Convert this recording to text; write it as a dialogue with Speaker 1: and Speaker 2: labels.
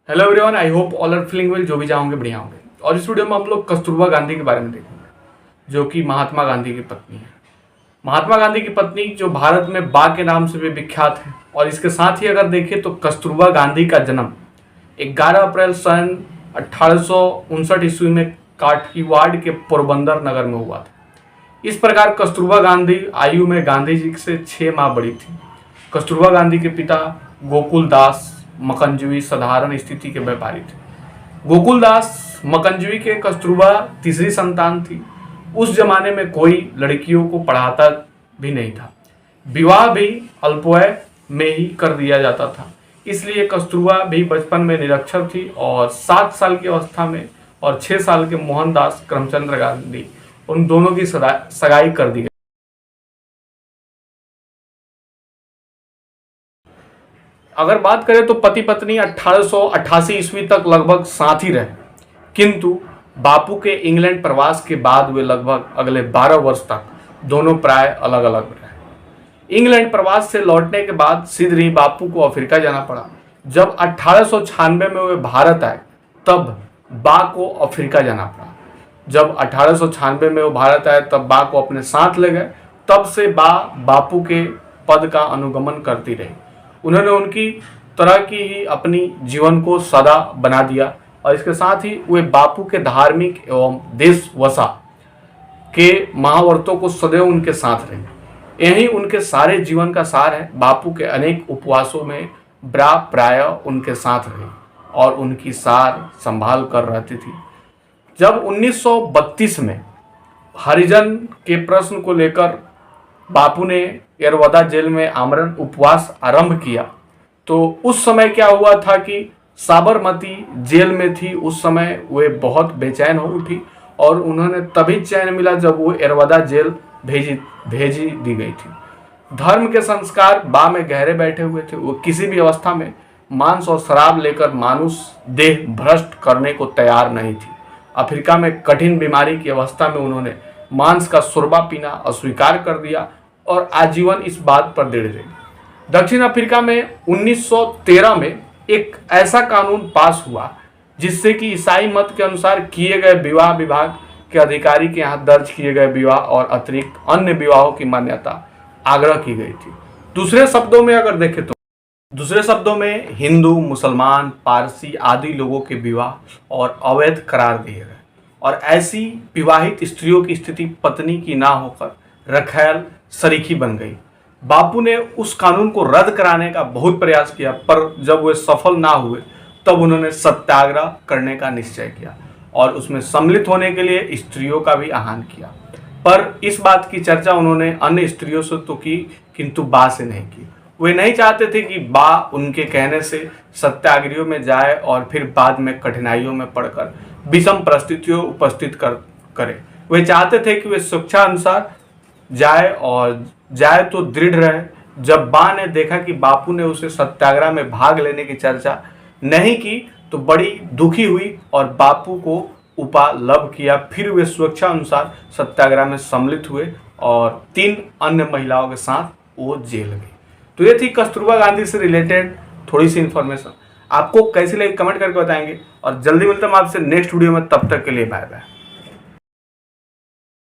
Speaker 1: Hello everyone, I hope all are feeling well. जो भी जाओगे बढ़िया होंगे। और इस वीडियो में हम लोग कस्तूरबा गांधी के बारे में देखेंगे, जो कि महात्मा गांधी की पत्नी है। महात्मा गांधी की पत्नी जो भारत में बा के नाम से भी विख्यात है। और इसके साथ ही अगर देखें तो कस्तूरबा गांधी का जन्म 11 अप्रैल सन 1859 ईस्वी में काठीवाड़ के पोरबंदर नगर में हुआ था। इस प्रकार कस्तूरबा गांधी आयु में गांधी जी से 6 माह बड़ी थी। कस्तूरबा गांधी के पिता गोकुलदास मकंजवी साधारण स्थिति के व्यापारी थे। गोकुलदास मकंजवी के कस्तूरबा तीसरी संतान थी। उस जमाने में कोई लड़कियों को पढ़ाता भी नहीं था। विवाह भी अल्पवय में ही कर दिया जाता था। इसलिए कस्तूरबा भी बचपन में निरक्षर थी और 7 साल की अवस्था में और 6 साल के मोहनदास करमचंद गांधी उन दोनों की सगाई कर दी गई। अगर बात करें तो पति पत्नी 1888 ईस्वी तक लगभग साथ ही रहे, किंतु बापू के इंग्लैंड प्रवास के बाद वे लगभग अगले 12 वर्ष तक दोनों प्राय अलग अलग रहे। इंग्लैंड प्रवास से लौटने के बाद शीघ्र ही बापू को अफ्रीका जाना पड़ा। जब 1896 में वे भारत आए तब बा को अफ्रीका जाना पड़ा। जब 1896 में वो भारत आए तब बा को अपने साथ ले गए। तब से बा बापू के पद का अनुगमन करती रही। उन्होंने उनकी तरह की ही अपनी जीवन को सदा बना दिया और इसके साथ ही वे बापू के धार्मिक एवं देशवसा के महाव्रतों को सदैव उनके साथ रहे। यही उनके सारे जीवन का सार है। बापू के अनेक उपवासों में ब्रा प्राय उनके साथ रहे और उनकी सार संभाल कर रहती थी। जब 1932 में हरिजन के प्रश्न को लेकर बापू ने यरवदा जेल में आमरण उपवास आरंभ किया तो उस समय क्या हुआ था कि साबरमती जेल में थी। उस समय वे बहुत बेचैन हो उठी और उन्होंने तभी चैन मिला जब वो यरवदा जेल भेजी दी गई थी। धर्म के संस्कार बा में गहरे बैठे हुए थे। वो किसी भी अवस्था में मांस और शराब लेकर मानुष देह भ्रष्ट करने को तैयार नहीं थी। अफ्रीका में कठिन बीमारी की अवस्था में उन्होंने मांस का शोरबा पीना अस्वीकार कर दिया और आजीवन इस बात पर दृढ़ रहे। दक्षिण अफ्रीका में 1913 में एक ऐसा कानून पास हुआ जिससे कि ईसाई मत के अनुसार किए गए विवाह विभाग के अधिकारी के यहाँ दर्ज किए गए विवाह और अतिरिक्त अन्य विवाहों की मान्यता आग्रह की गई थी। दूसरे शब्दों में अगर देखें तो हिंदू, मुसलमान, पारसी आदि लोगों के विवाह और अवैध करार दिए गए और ऐसी विवाहित स्त्रियों की स्थिति पत्नी की ना होकर रखैल सरीखी बन गई। बापू ने उस कानून को रद्द कराने का बहुत प्रयास किया, पर जब वे सफल ना हुए तब उन्होंने सत्याग्रह करने का निश्चय किया और उसमें सम्मिलित होने के लिए स्त्रियों का भी आह्वान किया। पर इस बात की चर्चा उन्होंने अन्य स्त्रियों से तो की, किंतु बा से नहीं की। वे नहीं चाहते थे कि बा उनके कहने से सत्याग्रह में जाए और फिर बाद में कठिनाइयों में पड़कर विषम परिस्थितियों उपस्थित करे। वे चाहते थे कि वे स्वेच्छा अनुसार जाए तो दृढ़ रहे। जब बा ने देखा कि बापू ने उसे सत्याग्रह में भाग लेने की चर्चा नहीं की तो बड़ी दुखी हुई और बापू को उपालभ किया। फिर वे स्वेच्छा अनुसार सत्याग्रह में सम्मिलित हुए और 3 अन्य महिलाओं के साथ वो जेल गई। तो ये थी कस्तूरबा गांधी से रिलेटेड थोड़ी सी इन्फॉर्मेशन। आपको कैसी लगी कमेंट करके बताएंगे और जल्दी मिलता हूं आपसे नेक्स्ट वीडियो में। तब तक के लिए बाय बाय।